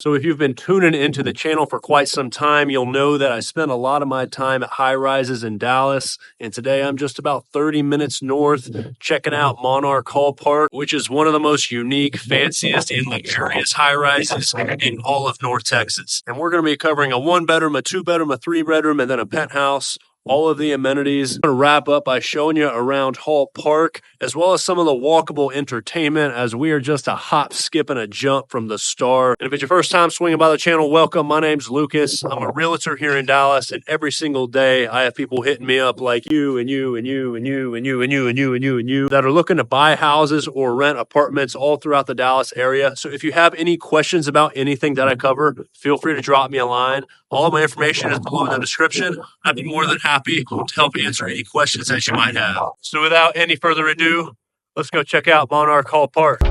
So if you've been tuning into the channel for quite some time, you'll know that I spend a lot of my time at high rises in Dallas. And today I'm just about 30 minutes north checking out Monarch Hall Park, which is one of the most unique, fanciest, and luxurious high rises in all of North Texas. And we're going to be covering a 1-bedroom, a 2-bedroom, a 3-bedroom, and then a penthouse. All of the amenities. I'm going to wrap up by showing you around Hall Park, as well as some of the walkable entertainment, as we are just a hop, skip, and a jump from the Star. And if it's your first time swinging by the channel, welcome. My name's Lucas. I'm a realtor here in Dallas, and every single day I have people hitting me up like you and you and you and you and you and you and you and you and you that are looking to buy houses or rent apartments all throughout the Dallas area. So if you have any questions about anything that I cover, feel free to drop me a line. All of my information is below in the description. I'd be more than happy to help answer any questions that you might have. So without any further ado, let's go check out Monarch Hall Park.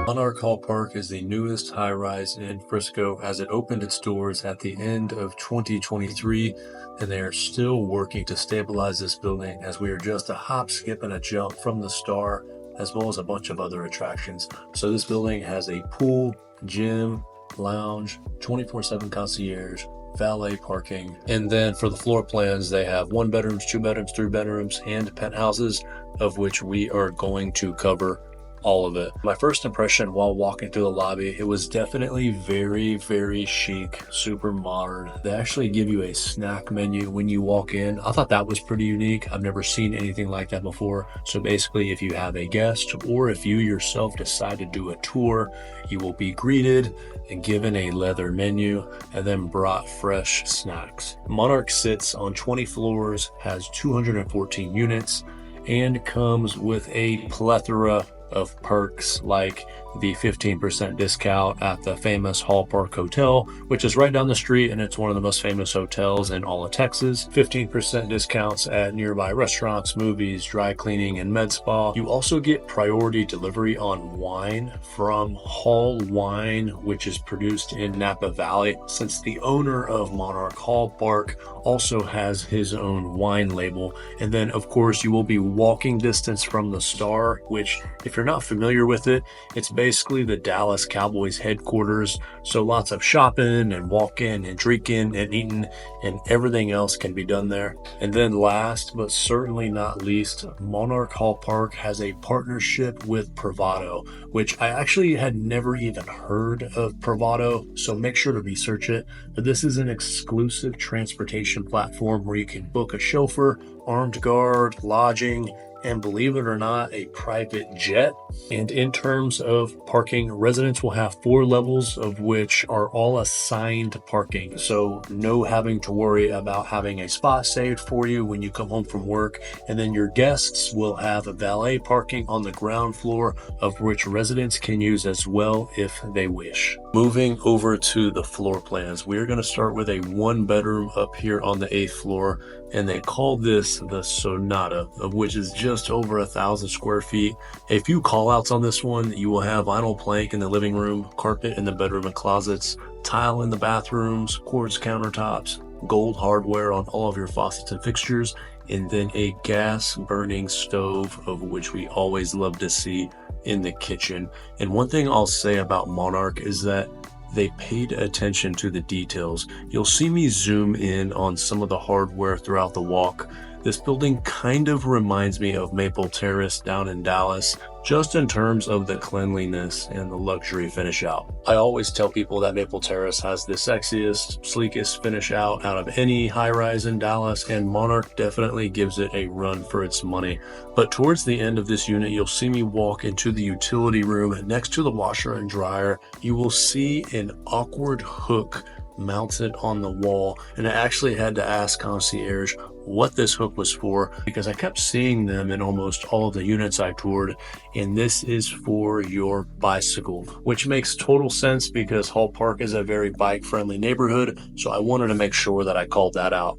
Monarch Hall Park is the newest high-rise in Frisco, as it opened its doors at the end of 2023, and they are still working to stabilize this building, as we are just a hop, skip, and a jump from the Star, as well as a bunch of other attractions. So this building has a pool, gym, lounge, 24/7 concierge, valet parking, and then for the floor plans, they have 1 bedrooms, 2 bedrooms, 3 bedrooms, and penthouses, of which we are going to cover all of it. My first impression while walking through the lobby, it was definitely very, very chic, super modern. They actually give you a snack menu when you walk in. I thought that was pretty unique. I've never seen anything like that before. So basically, if you have a guest or if you yourself decide to do a tour, you will be greeted and given a leather menu and then brought fresh snacks. Monarch sits on 20 floors, has 214 units, and comes with a plethora of perks like the 15% discount at the famous Hall Park Hotel, which is right down the street, and it's one of the most famous hotels in all of Texas. 15% discounts at nearby restaurants, movies, dry cleaning, and med spa. You also get priority delivery on wine from Hall Wine, which is produced in Napa Valley, since the owner of Monarch Hall Park also has his own wine label. And then of course you will be walking distance from the Star, which if you're not familiar with it, it's basically the Dallas Cowboys headquarters. So lots of shopping and walking and drinking and eating and everything else can be done there. And then last but certainly not least, Monarch Hall Park has a partnership with Privado, which I actually had never even heard of Privado, so make sure to research it. But this is an exclusive transportation platform where you can book a chauffeur, armed guard, lodging, and believe it or not, a private jet. And in terms of parking, residents will have 4 levels, of which are all assigned parking. So no having to worry about having a spot saved for you when you come home from work. And then your guests will have a valet parking on the ground floor, of which residents can use as well if they wish. Moving over to the floor plans, we're going to start with a 1-bedroom up here on the 8th floor, and they call this the Sonata, of which is just over 1,000 square feet. A few call outs on this one: you will have vinyl plank in the living room, carpet in the bedroom and closets, tile in the bathrooms, quartz countertops, gold hardware on all of your faucets and fixtures, and then a gas burning stove, of which we always love to see in the kitchen. And one thing I'll say about Monarch is that they paid attention to the details. You'll see me zoom in on some of the hardware throughout the walk. This building kind of reminds me of Maple Terrace down in Dallas, just in terms of the cleanliness and the luxury finish out. I always tell people that Maple Terrace has the sexiest, sleekest finish out of any high-rise in Dallas, and Monarch definitely gives it a run for its money. But towards the end of this unit, you'll see me walk into the utility room. Next to the washer and dryer, you will see an awkward hook mounted on the wall, and I actually had to ask concierge what this hook was for, because I kept seeing them in almost all of the units I toured, and this is for your bicycle, which makes total sense because Hall Park is a very bike friendly neighborhood, so I wanted to make sure that I called that out.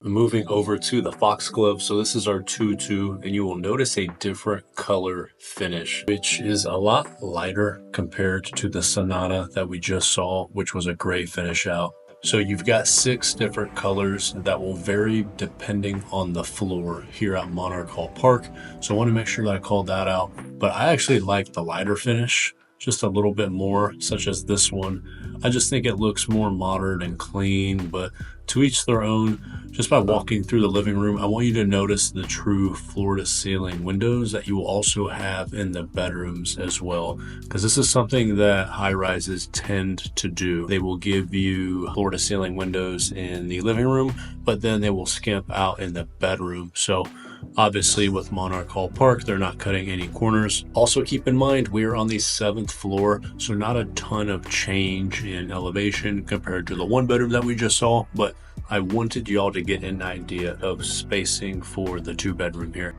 Moving over to the Foxglove, so this is our 2-2, and you will notice a different color finish, which is a lot lighter compared to the Sonata that we just saw, which was a gray finish out. So you've got 6 different colors that will vary depending on the floor here at Monarch Hall Park. So I want to make sure that I called that out. But I actually like the lighter finish just a little bit more, such as this one. I just think it looks more modern and clean, but to each their own. Just by walking through the living room, I want you to notice the true floor-to-ceiling windows that you will also have in the bedrooms as well, because this is something that high-rises tend to do. They will give you floor-to-ceiling windows in the living room, but then they will skimp out in the bedroom. So obviously with Monarch Hall Park, they're not cutting any corners. Also keep in mind, we are on the 7th floor, so not a ton of change in elevation compared to the 1 bedroom that we just saw, but I wanted y'all to get an idea of spacing for the 2 bedroom here.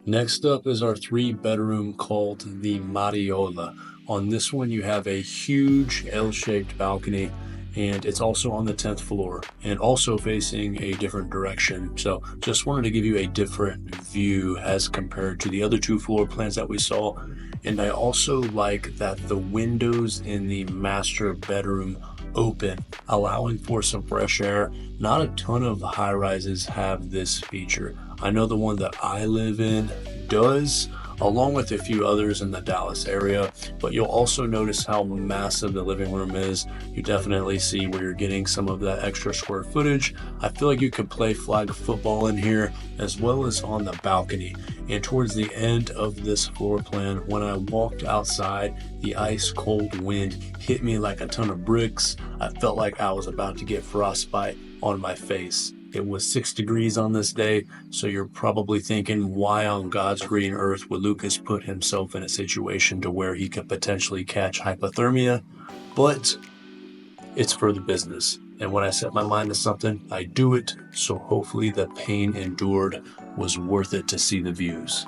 Next up is our 3-bedroom called the Mariola. On this one, you have a huge L-shaped balcony, and it's also on the 10th floor and also facing a different direction. So just wanted to give you a different view as compared to the other 2 floor plans that we saw. And I also like that the windows in the master bedroom open, allowing for some fresh air. Not a ton of high rises have this feature. I know the one that I live in does, along with a few others in the Dallas area, but you'll also notice how massive the living room is. You definitely see where you're getting some of that extra square footage. I feel like you could play flag football in here as well as on the balcony. And towards the end of this floor plan, when I walked outside, the ice cold wind hit me like a ton of bricks. I felt like I was about to get frostbite on my face. It was 6 degrees on this day, so you're probably thinking, why on God's green earth would Lucas put himself in a situation to where he could potentially catch hypothermia? But it's for the business. And when I set my mind to something, I do it, so hopefully the pain endured was worth it to see the views.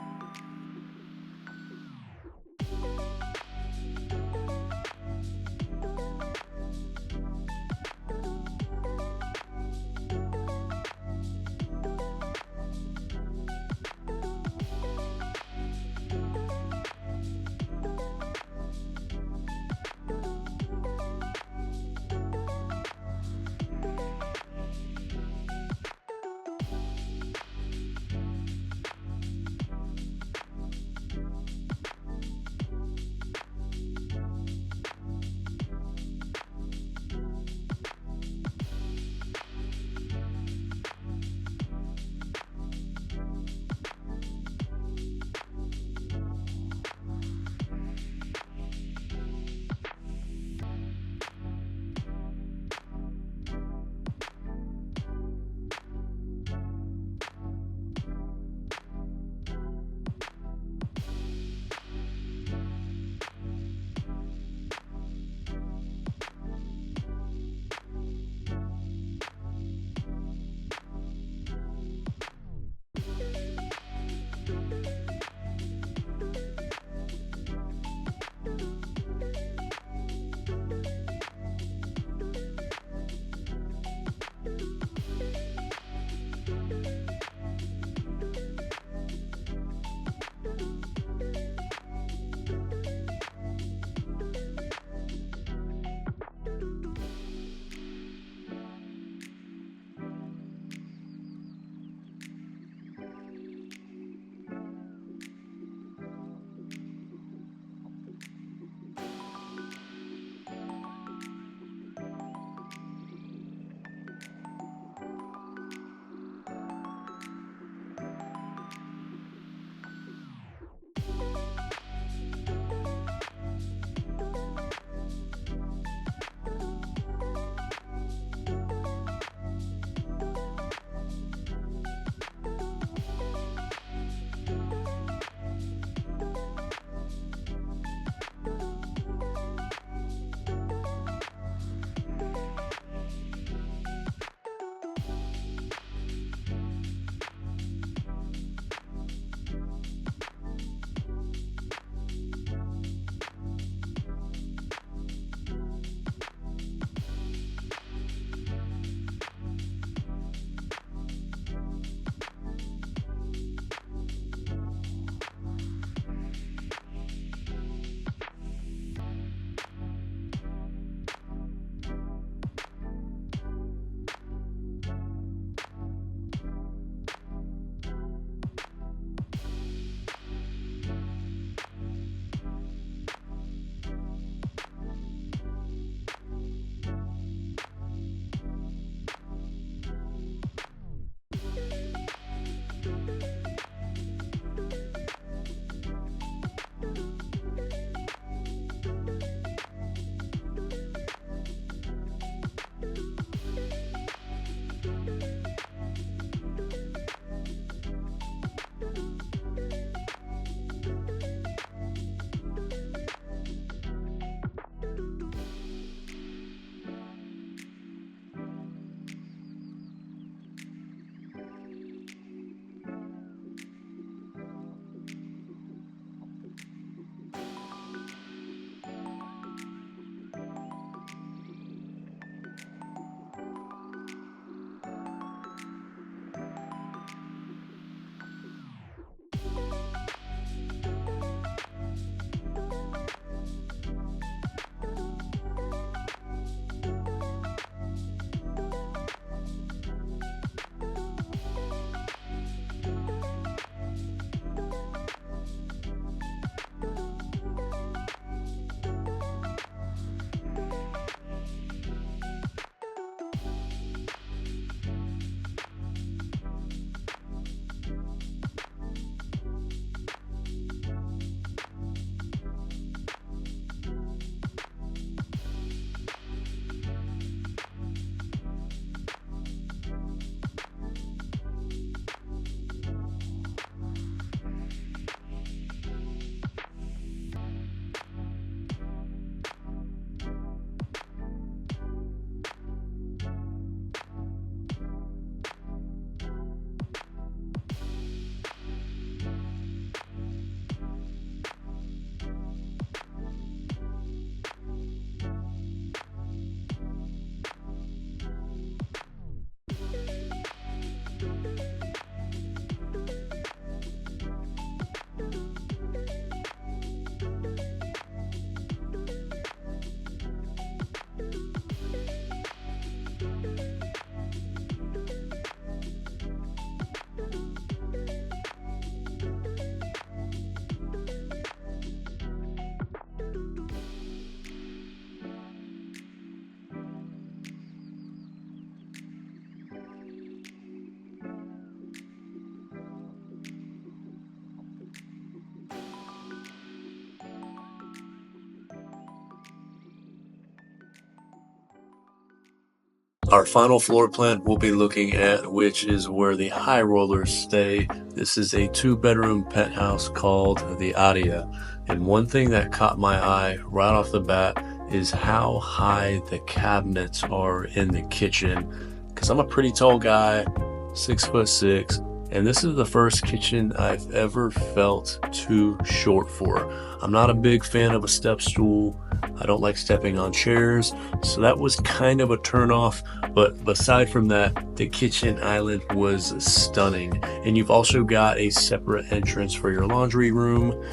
Our final floor plan we'll be looking at, which is where the high rollers stay. This is a 2-bedroom penthouse called the Aria. And one thing that caught my eye right off the bat is how high the cabinets are in the kitchen. Because I'm a pretty tall guy, 6'6", and this is the first kitchen I've ever felt too short for. I'm not a big fan of a step stool. I don't like stepping on chairs, so that was kind of a turnoff. But aside from that, the kitchen island was stunning. And you've also got a separate entrance for your laundry room,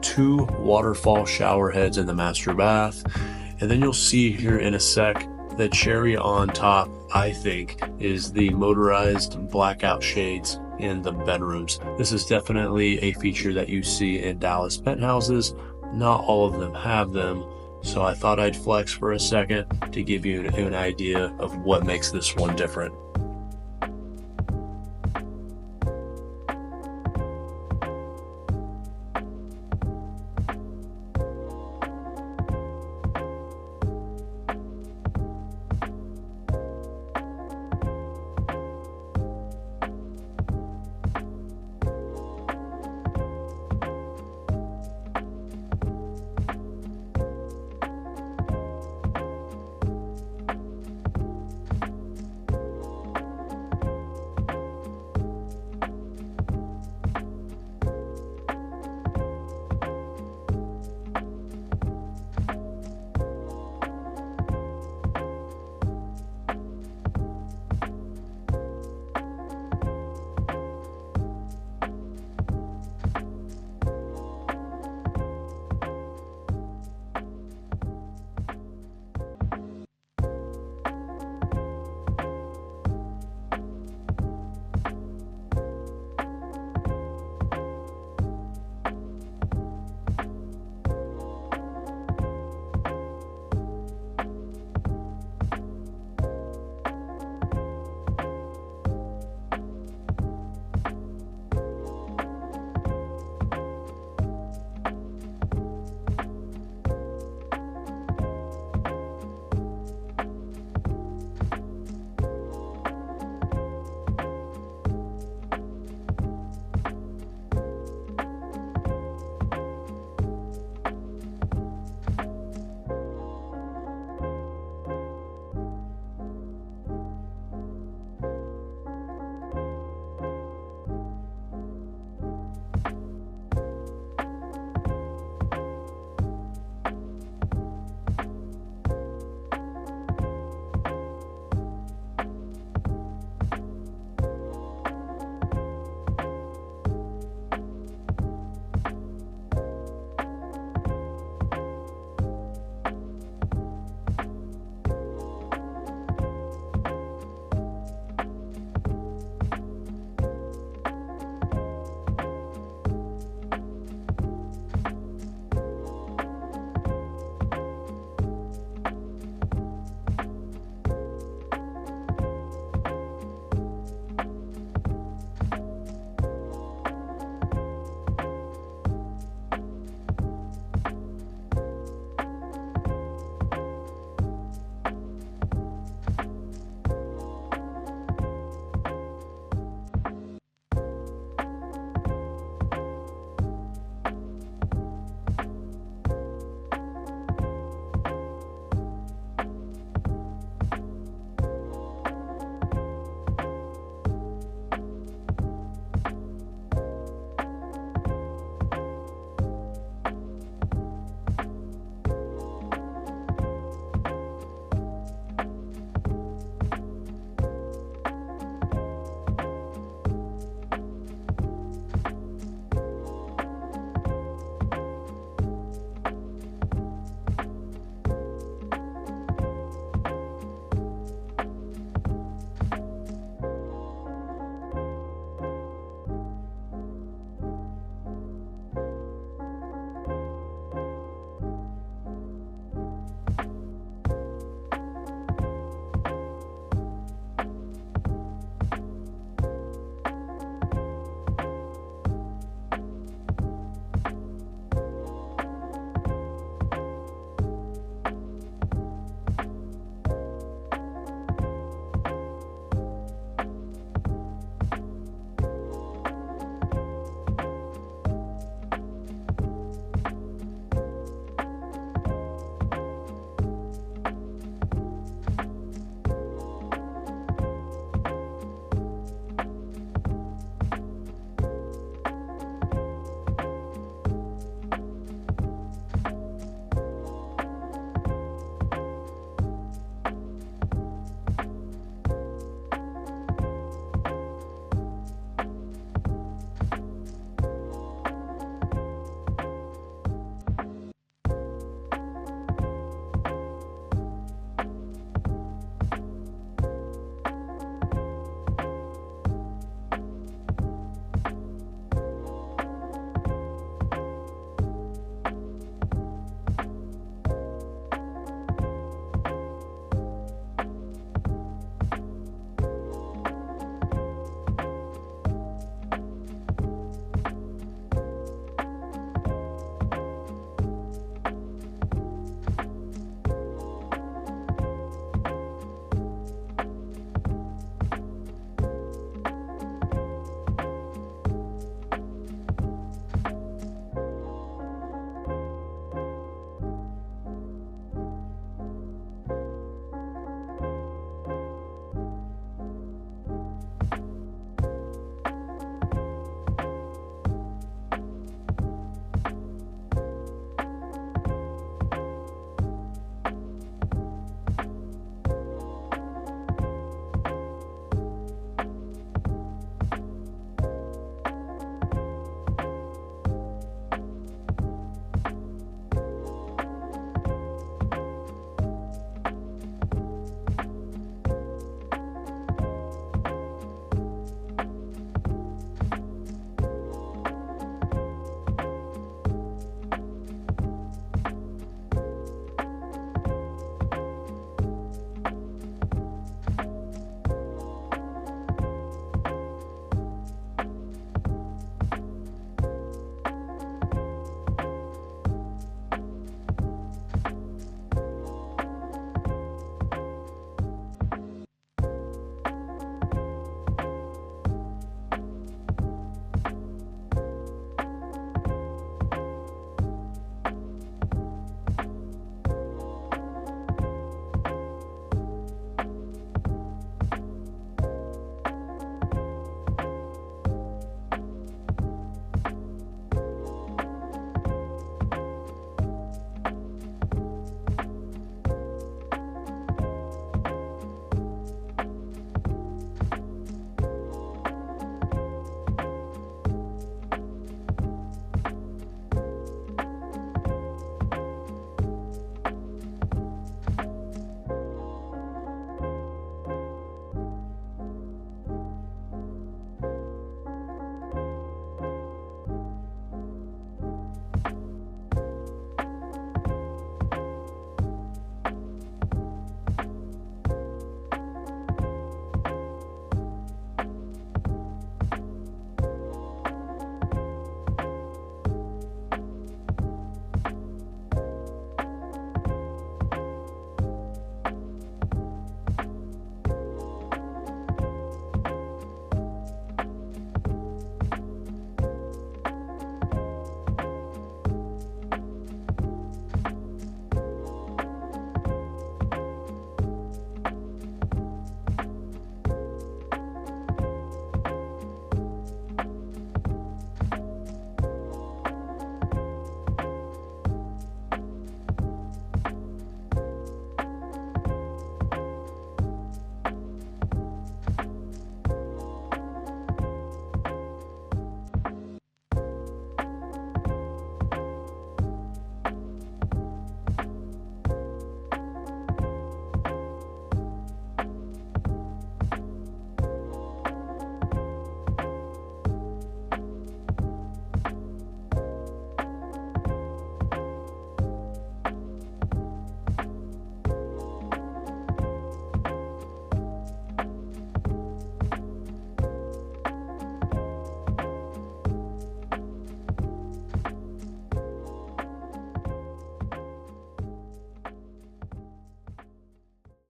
2 waterfall shower heads in the master bath, and then you'll see here in a sec the cherry on top, I think, is the motorized blackout shades in the bedrooms. This is definitely a feature that you see in Dallas penthouses. Not all of them have them, so I thought I'd flex for a second to give you an idea of what makes this one different.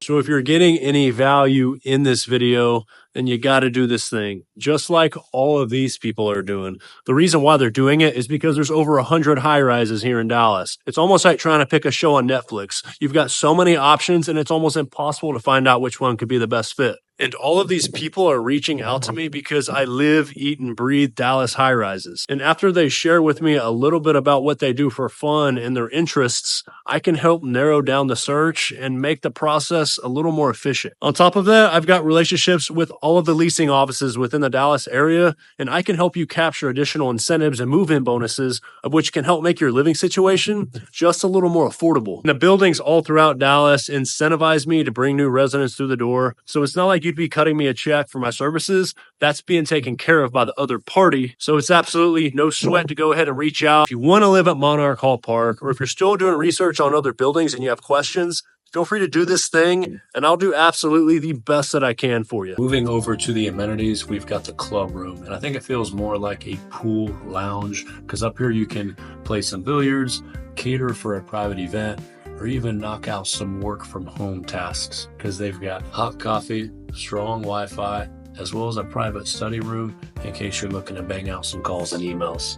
So if you're getting any value in this video, then you got to do this thing, just like all of these people are doing. The reason why they're doing it is because there's over 100 high rises here in Dallas. It's almost like trying to pick a show on Netflix. You've got so many options, and it's almost impossible to find out which one could be the best fit. And all of these people are reaching out to me because I live, eat, and breathe Dallas high rises. And after they share with me a little bit about what they do for fun and their interests, I can help narrow down the search and make the process a little more efficient. On top of that, I've got relationships with all of the leasing offices within the Dallas area, and I can help you capture additional incentives and move-in bonuses, of which can help make your living situation just a little more affordable. And the buildings all throughout Dallas incentivize me to bring new residents through the door, so it's not like you'd be cutting me a check for my services. That's being taken care of by the other party, so it's absolutely no sweat to go ahead and reach out. If you want to live at Monarch Hall Park, or if you're still doing research on other buildings and you have questions, feel free to do this thing, and I'll do absolutely the best that I can for you. Moving over to the amenities, we've got the club room, and I think it feels more like a pool lounge, because up here you can play some billiards, cater for a private event, or even knock out some work from home tasks, because they've got hot coffee, strong Wi-Fi, as well as a private study room in case you're looking to bang out some calls and emails.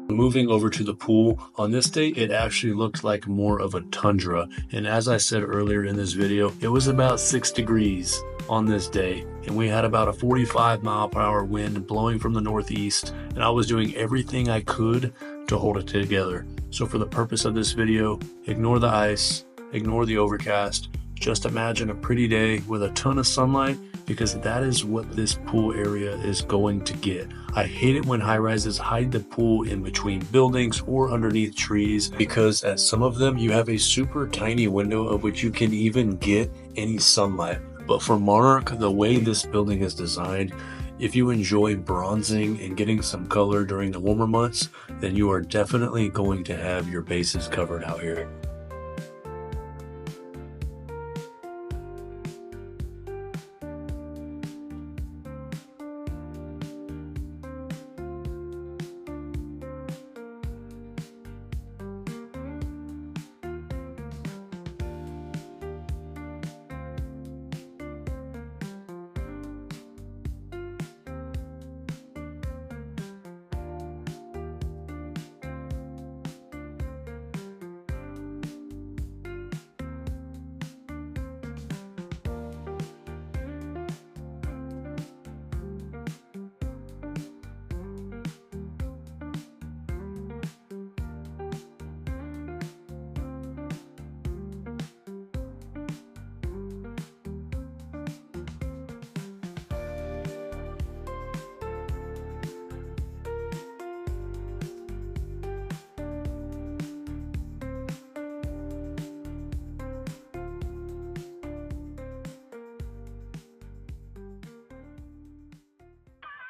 Moving over to the pool, on this day it actually looked like more of a tundra, and as I said earlier in this video, it was about 6 degrees on this day, and we had about a 45-mile-per-hour wind blowing from the northeast, and I was doing everything I could to hold it together. So for the purpose of this video, ignore the ice, ignore the overcast, just imagine a pretty day with a ton of sunlight, because that is what this pool area is going to get. I hate it when high-rises hide the pool in between buildings or underneath trees, because at some of them you have a super tiny window of which you can even get any sunlight. But for Monarch, the way this building is designed, if you enjoy bronzing and getting some color during the warmer months, then you are definitely going to have your bases covered out here.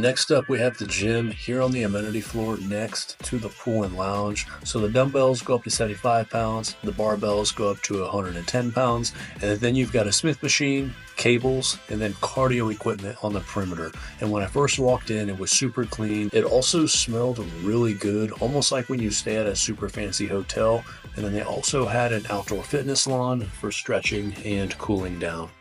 Next up, we have the gym here on the amenity floor next to the pool and lounge. So the dumbbells go up to 75 pounds, the barbells go up to 110 pounds, and then you've got a Smith machine, cables, and then cardio equipment on the perimeter. And when I first walked in, it was super clean. It also smelled really good, almost like when you stay at a super fancy hotel. And then they also had an outdoor fitness lawn for stretching and cooling down.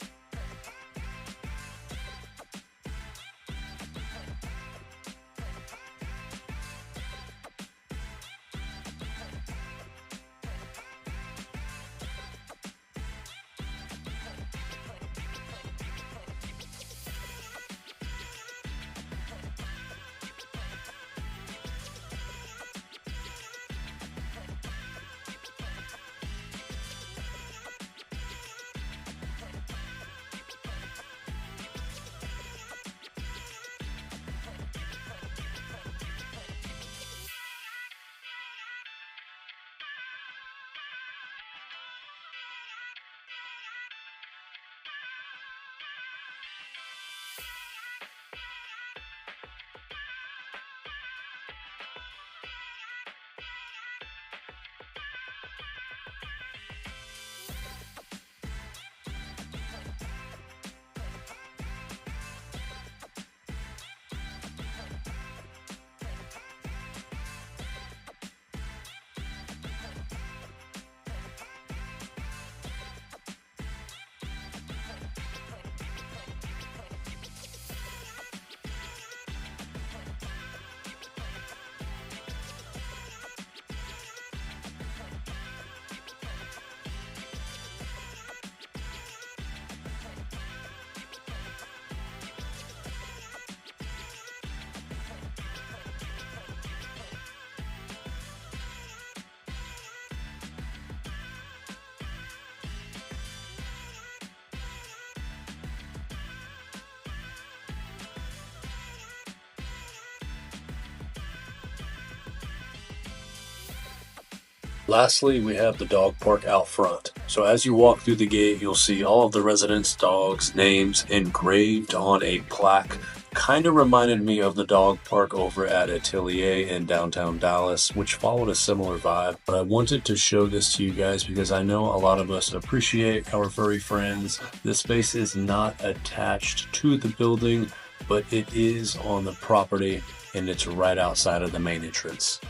Lastly, we have the dog park out front. So as you walk through the gate, you'll see all of the residents' dogs' names engraved on a plaque. Kind of reminded me of the dog park over at Atelier in downtown Dallas, which followed a similar vibe. But I wanted to show this to you guys because I know a lot of us appreciate our furry friends. This space is not attached to the building, but it is on the property and it's right outside of the main entrance.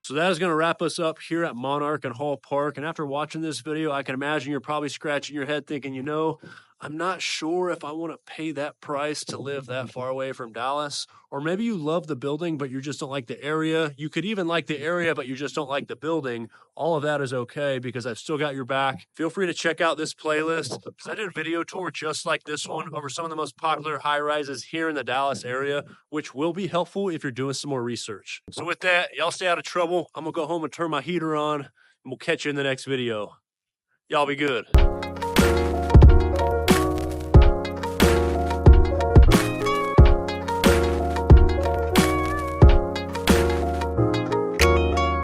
So that is going to wrap us up here at Monarch and Hall Park. And after watching this video, I can imagine you're probably scratching your head thinking, you know, I'm not sure if I want to pay that price to live that far away from Dallas. Or maybe you love the building, but you just don't like the area. You could even like the area, but you just don't like the building. All of that is okay because I've still got your back. Feel free to check out this playlist because I did a video tour just like this one over some of the most popular high rises here in the Dallas area, which will be helpful if you're doing some more research. So with that, y'all stay out of trouble. I'm going to go home and turn my heater on, and we'll catch you in the next video. Y'all be good.